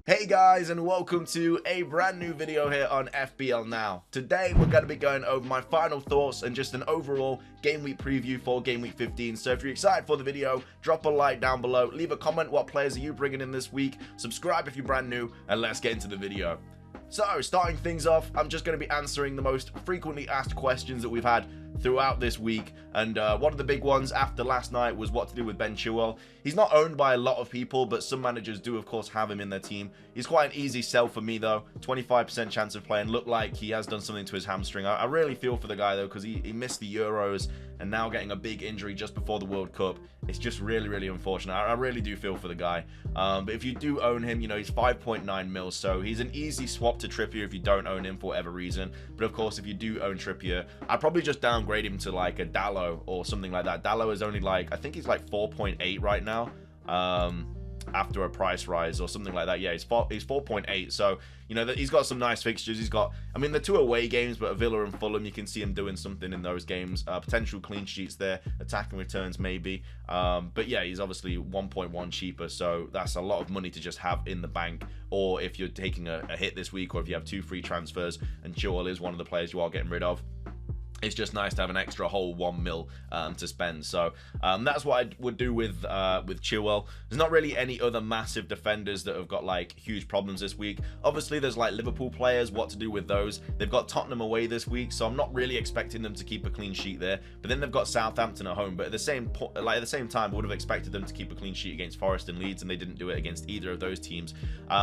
Hey guys, and welcome to a brand new video here on FPL Now. Today we're going to be going over my final thoughts and just an overall game week preview for game week 15. So if you're excited for the video, drop a like down below, leave a comment what players are you bringing in this week, subscribe if you're brand new, and let's get into the video. So starting things off, I'm just going to be answering the most frequently asked questions that we've had throughout this week, and one of the big ones after last night was what to do with Ben Chilwell. He's not owned by a lot of people, but some managers do of course have him in their team. He's quite an easy sell for me though, 25% chance of playing. Looked like he has done something to his hamstring. I really feel for the guy though, because he missed the Euros and now getting a big injury just before the World Cup. It's just really unfortunate. I really do feel for the guy, but if you do own him, you know, he's 5.9 mil, so he's an easy swap to Trippier if you don't own him for whatever reason. But of course, if you do own Trippier, I'd probably just downgrade him to like a Dallo or something like that. Dallo is only like, I think he's like 4.8 right now, after a price rise or something like that. Yeah, he's 4.8, so you know that he's got some nice fixtures. He's got, I mean, the two away games, but Villa and Fulham, you can see him doing something in those games. Potential clean sheets there, attacking returns maybe, but yeah, he's obviously 1.1 cheaper, so that's a lot of money to just have in the bank. Or if you're taking a hit this week, or if you have 2 free transfers and Chilwell is one of the players you are getting rid of, it's just nice to have an extra whole 1 mil to spend. So that's what I would do with Chilwell. There's not really any other massive defenders that have got like huge problems this week. Obviously, there's like Liverpool players. What to do with those? They've got Tottenham away this week, so I'm not really expecting them to keep a clean sheet there. But then they've got Southampton at home. But at the same time, I would have expected them to keep a clean sheet against Forest and Leeds, and they didn't do it against either of those teams.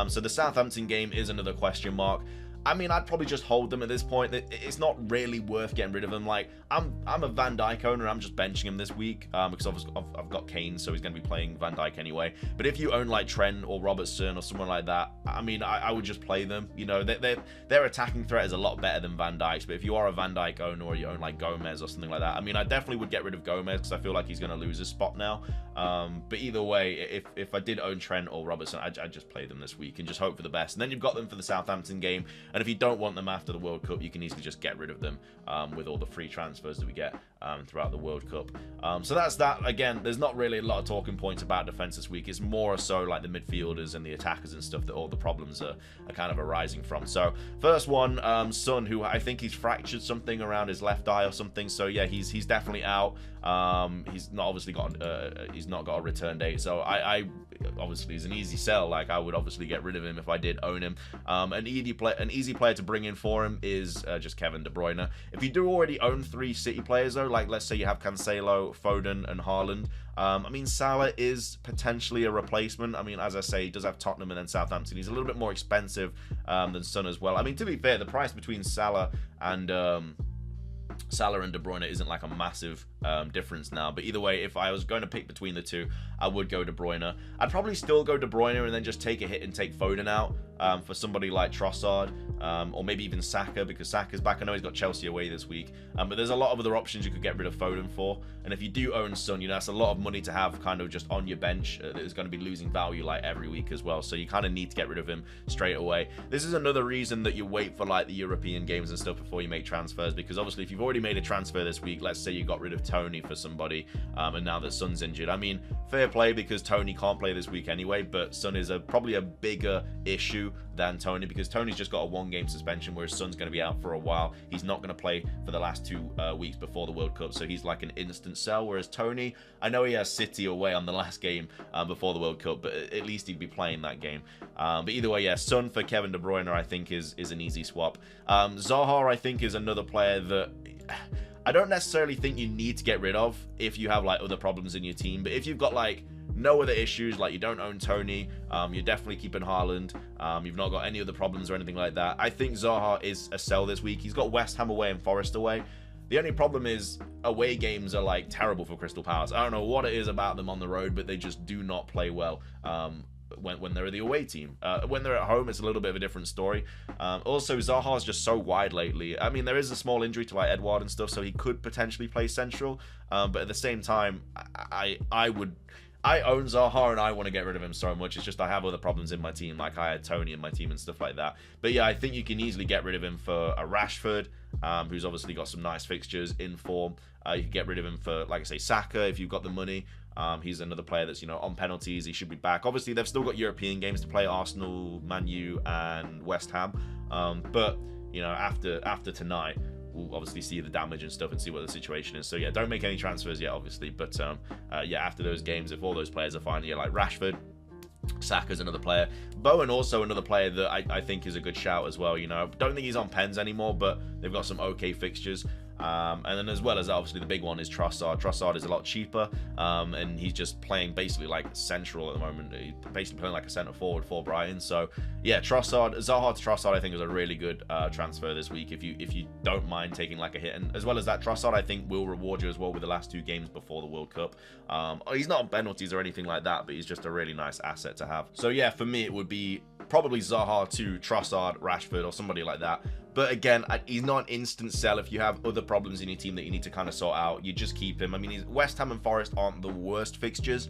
So the Southampton game is another question mark. I mean, I'd probably just hold them at this point. It's not really worth getting rid of them. Like, I'm a Van Dijk owner. I'm just benching him this week because I've got Kane, so he's going to be playing Van Dijk anyway. But if you own like Trent or Robertson or someone like that, I mean, I would just play them. You know, their attacking threat is a lot better than Van Dijk's. But if you are a Van Dijk owner or you own like Gomez or something like that, I mean, I definitely would get rid of Gomez because I feel like he's going to lose his spot now. But either way, if I did own Trent or Robertson, I'd just play them this week and just hope for the best. And then you've got them for the Southampton game. And if you don't want them after the World Cup, you can easily just get rid of them with all the free transfers that we get throughout the World Cup. So that's that. Again, there's not really a lot of talking points about defense this week. It's more so like the midfielders and the attackers and stuff that all the problems are kind of arising from. So first one, Son, who I think he's fractured something around his left eye or something. So yeah, he's definitely out. He's not obviously got he's not got a return date. So I obviously is an easy sell. Like, I would obviously get rid of him if I did own him. An easy player to bring in for him is just Kevin De Bruyne. If you do already own 3 City players though, like let's say you have Cancelo, Foden, and Haaland, I mean, Salah is potentially a replacement. I mean, as I say, he does have Tottenham and then Southampton. He's a little bit more expensive than Son as well. I mean, to be fair, the price between Salah and De Bruyne isn't like a massive difference now, but either way, if I was going to pick between the two, I would go De Bruyne. I'd probably still go De Bruyne and then just take a hit and take Foden out for somebody like Trossard, or maybe even Saka, because Saka's back. I know he's got Chelsea away this week, but there's a lot of other options you could get rid of Foden for. And if you do own Son, you know, that's a lot of money to have kind of just on your bench that is going to be losing value like every week as well, so you kind of need to get rid of him straight away. This is another reason that you wait for like the European games and stuff before you make transfers, because obviously if you've already made a transfer this week, let's say you got rid of Tony for somebody, and now that Son's injured, I mean, fair play, because Tony can't play this week anyway, but Son is probably a bigger issue than Tony, because Tony's just got a 1-game suspension, whereas Son's going to be out for a while. He's not going to play for the last 2 weeks before the World Cup, so he's like an instant sell, whereas Tony, I know he has City away on the last game before the World Cup, but at least he'd be playing that game. But either way, yeah, Son for Kevin De Bruyne I think is an easy swap. Zaha I think is another player that I don't necessarily think you need to get rid of if you have like other problems in your team, but if you've got like no other issues, like you don't own Tony, you're definitely keeping Haaland, you've not got any other problems or anything like that, I think Zaha is a sell this week. He's got West Ham away and Forest away. The only problem is away games are like terrible for Crystal Palace. I don't know what it is about them on the road, but they just do not play well when they're the away team. When they're at home, it's a little bit of a different story. Also, Zaha's just so wide lately. I mean, there is a small injury to like Edouard and stuff, so he could potentially play central. But at the same time, I would I own Zaha and I want to get rid of him so much. It's just I have other problems in my team, like I had Tony in my team and stuff like that. But yeah, I think you can easily get rid of him for a Rashford, who's obviously got some nice fixtures in form. You can get rid of him for, like I say, Saka if you've got the money. He's another player that's, you know, on penalties. He should be back. Obviously, they've still got European games to play, Arsenal, Man U, and West Ham. But, you know, after tonight, we'll obviously see the damage and stuff and see what the situation is. So yeah, don't make any transfers yet, obviously. But yeah, after those games, if all those players are fine, yeah, like Rashford, Saka's another player. Bowen also another player that I think is a good shout as well. You know, don't think he's on pens anymore, but they've got some okay fixtures. And then as well as that, obviously the big one is Trossard. Trossard is a lot cheaper, and he's just playing basically like central at the moment. He's basically playing like a centre forward for Brighton. So yeah, Trossard, Zaha to Trossard, I think is a really good transfer this week if you don't mind taking like a hit. And as well as that, Trossard I think will reward you as well with the last 2 games before the World Cup. He's not on penalties or anything like that, but he's just a really nice asset to have. So yeah, for me it would be probably Zaha to Trossard, Rashford, or somebody like that. But again, he's not an instant sell. If you have other problems in your team that you need to kind of sort out, you just keep him. I mean, West Ham and Forest aren't the worst fixtures.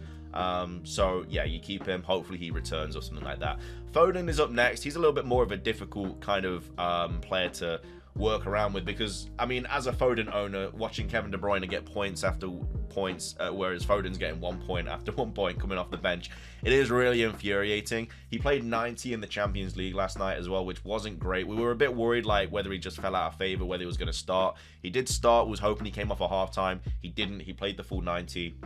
So yeah, you keep him. Hopefully he returns or something like that. Foden is up next. He's a little bit more of a difficult kind of player to work around with, because I mean, as a Foden owner, watching Kevin De Bruyne get points after points, whereas Foden's getting 1 point after 1 point coming off the bench, it is really infuriating. He played 90 in the Champions League last night as well, which wasn't great. We were a bit worried like whether he just fell out of favor, whether he was going to start. He did start, was hoping he came off a half-time. He didn't. He played the full 90.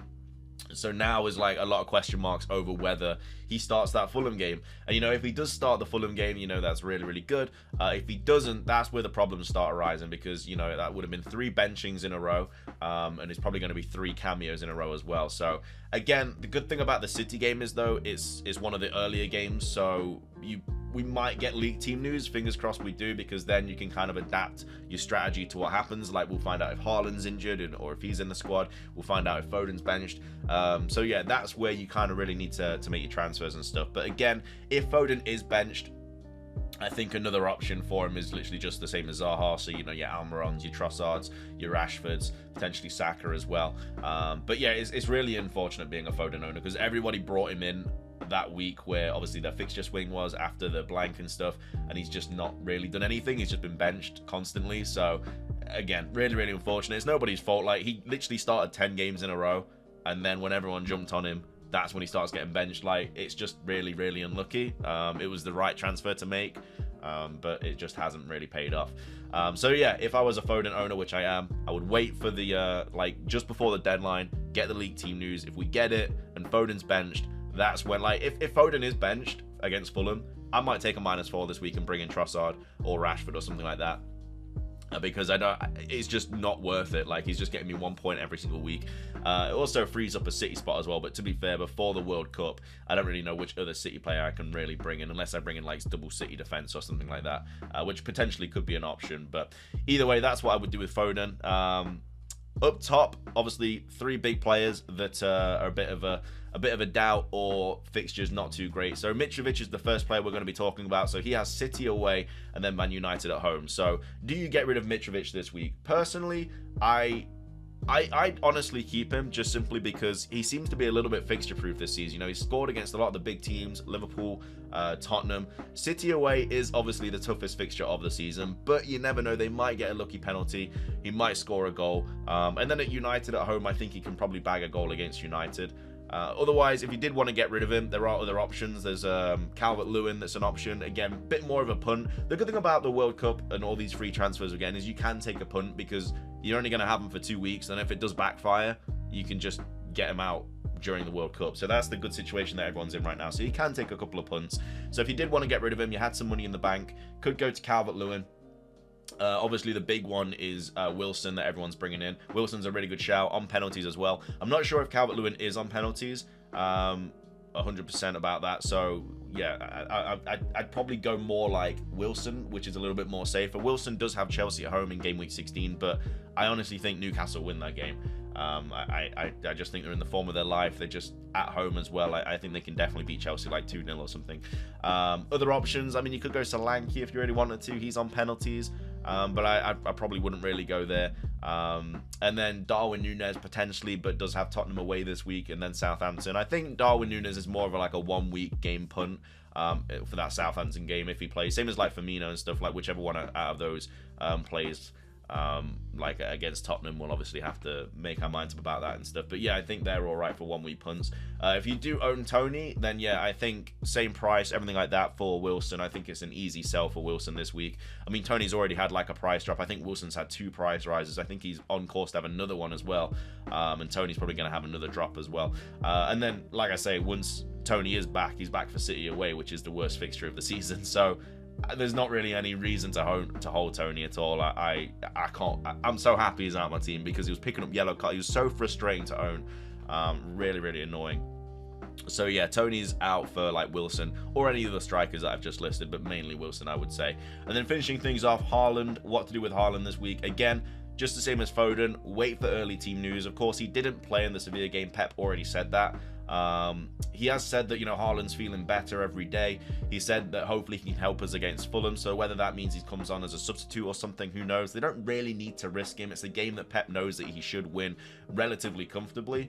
So now is like a lot of question marks over whether he starts that Fulham game. And, you know, if he does start the Fulham game, you know, that's really, really good. If he doesn't, that's where the problems start arising, because, you know, that would have been 3 benchings in a row. And it's probably going to be 3 cameos in a row as well. So, again, the good thing about the City game is, though, it's one of the earlier games. So we might get league team news. Fingers crossed we do, because then you can kind of adapt your strategy to what happens. Like, we'll find out if Haaland's injured or if he's in the squad. We'll find out if Foden's benched. So yeah, that's where you kind of really need to make your transfers and stuff. But again, if Foden is benched, I think another option for him is literally just the same as Zaha. So, you know, your Almirons, your Trossards, your Rashfords, potentially Saka as well. But yeah, it's really unfortunate being a Foden owner, because everybody brought him in that week where obviously their fixture swing was after the blank and stuff, and he's just not really done anything. He's just been benched constantly. So again, really, really unfortunate. It's nobody's fault. Like, he literally started 10 games in a row, and then when everyone jumped on him, that's when he starts getting benched. Like, it's just really, really unlucky. It was the right transfer to make, but it just hasn't really paid off. So yeah, if I was a Foden owner, which I am, I would wait for the like just before the deadline, get the league team news. If we get it and Foden's benched, that's when, like, if Foden is benched against Fulham, I might take a -4 this week and bring in Trossard or Rashford or something like that. Because I don't, it's just not worth it. Like, he's just getting me 1 point every single week. It also frees up a City spot as well. But to be fair, before the World Cup, I don't really know which other City player I can really bring in, unless I bring in like double City defense or something like that, which potentially could be an option. But either way, that's what I would do with Foden. Up top, obviously 3 big players that are a bit of a doubt, or fixtures not too great. So Mitrovic is the first player we're going to be talking about. So he has City away and then Man United at home. So do you get rid of Mitrovic this week? Personally, I'd honestly keep him, just simply because he seems to be a little bit fixture proof this season. You know, he's scored against a lot of the big teams, Liverpool, Tottenham. City away is obviously the toughest fixture of the season, but you never know, they might get a lucky penalty, he might score a goal. And then at United at home, I think he can probably bag a goal against United. Otherwise, if you did want to get rid of him, there are other options. There's Calvert-Lewin that's an option. Again, a bit more of a punt. The good thing about the World Cup and all these free transfers, again, is you can take a punt, because you're only going to have them for 2 weeks, and if it does backfire, you can just get him out during the World Cup. So that's the good situation that everyone's in right now. So you can take a couple of punts. So if you did want to get rid of him, you had some money in the bank, could go to Calvert-Lewin. Obviously, the big one is Wilson that everyone's bringing in. Wilson's a really good shout on penalties as well. I'm not sure if Calvert-Lewin is on penalties, 100% about that. So yeah, I'd probably go more like Wilson, which is a little bit more safer. Wilson does have Chelsea at home in game week 16, but I honestly think Newcastle win that game. I just think they're in the form of their life. They're just at home as well. I think they can definitely beat Chelsea like 2-0 or something. Other options, I mean, you could go Solanke if you really wanted to. He's on penalties. but I probably wouldn't really go there. And then Darwin Núñez potentially, but does have Tottenham away this week, and then Southampton. I think Darwin Núñez is more of like a 1 week game punt for that Southampton game if he plays. Same as like Firmino and stuff, like whichever one out of those plays. Like against Tottenham, we'll obviously have to make our minds up about that and stuff. But yeah, I think they're all right for 1 week punts. If you do own Tony, then yeah, I think same price, everything like that for Wilson. I think it's an easy sell for Wilson this week. I mean, Tony's already had like a price drop. I think Wilson's had 2 price rises. I think he's on course to have another one as well. And Tony's probably going to have another drop as well. And then, like I say, once Tony is back, he's back for City away, which is the worst fixture of the season. So there's not really any reason to hold Tony at all. I can't. I'm so happy he's out of my team because he was picking up yellow cards. He was so frustrating to own. Really annoying. So yeah, Tony's out for like Wilson or any of the strikers that I've just listed, but mainly Wilson, I would say. And then finishing things off, Haaland. What to do with Haaland this week? Again, just the same as Foden. Wait for early team news. Of course, he didn't play in the Sevilla game. Pep already said that. He has said that, you know, Haaland's feeling better every day. He said that hopefully he can help us against Fulham. So whether that means he comes on as a substitute or something, who knows? They don't really need to risk him. It's a game that Pep knows that he should win relatively comfortably.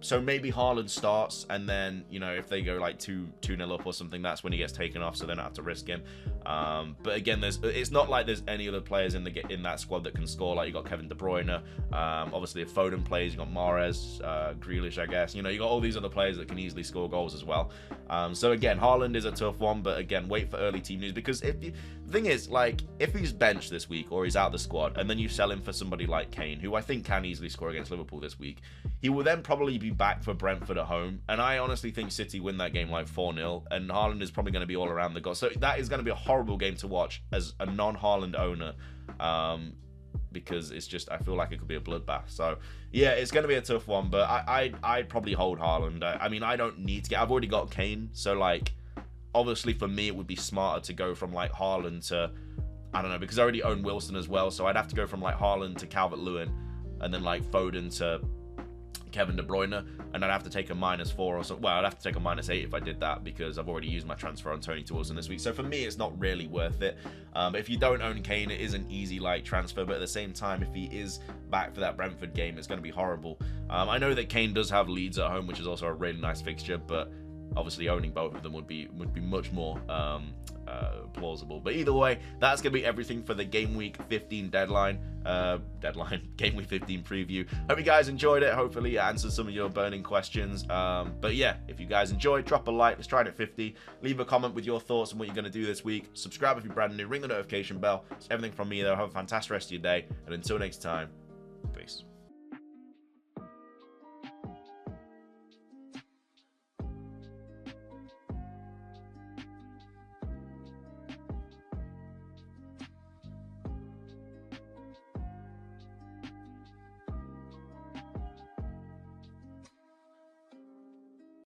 So maybe Haaland starts, and then, you know, if they go like 2-0 up or something, that's when he gets taken off, so they don't have to risk him. But again, it's not like there's any other players in that squad that can score. Like, you got Kevin De Bruyne, obviously if Foden plays, you got Mahrez, Grealish, I guess. You know, you got all these other players that can easily score goals as well. So again, Haaland is a tough one, but again, wait for early team news, because the thing is, like, if he's benched this week or he's out the squad, and then you sell him for somebody like Kane, who I think can easily score against Liverpool this week, he will then probably be back for Brentford at home, and I honestly think City win that game like 4-0, and Haaland is probably going to be all around the goal. So that is going to be a horrible game to watch as a non-Haaland owner, because it's just, I feel like it could be a bloodbath. So yeah, it's going to be a tough one, but I'd probably hold Haaland. I mean, I don't need to get, I've already got Kane, so like, obviously for me it would be smarter to go from like Haaland to, I don't know, because I already own Wilson as well, so I'd have to go from like Haaland to Calvert-Lewin, and then like Foden to Kevin De Bruyne, and I'd have to take a -4 or something. Well, I'd have to take a -8 if I did that, because I've already used my transfer on Tony to Wilson this week. So for me, it's not really worth it. But if you don't own Kane, it is an easy like transfer, but at the same time, if he is back for that Brentford game, it's going to be horrible. I know that Kane does have Leeds at home, which is also a really nice fixture, but obviously owning both of them would be much more plausible. But either way, that's gonna be everything for the game week 15 game week 15 preview. Hope you guys enjoyed it. Hopefully it answered some of your burning questions. But yeah, if you guys enjoyed, drop a like. Let's try it at 50. Leave a comment with your thoughts on what you're gonna do this week. Subscribe if you're brand new. Ring the notification bell. It's everything from me though. Have a fantastic rest of your day, and until next time, peace.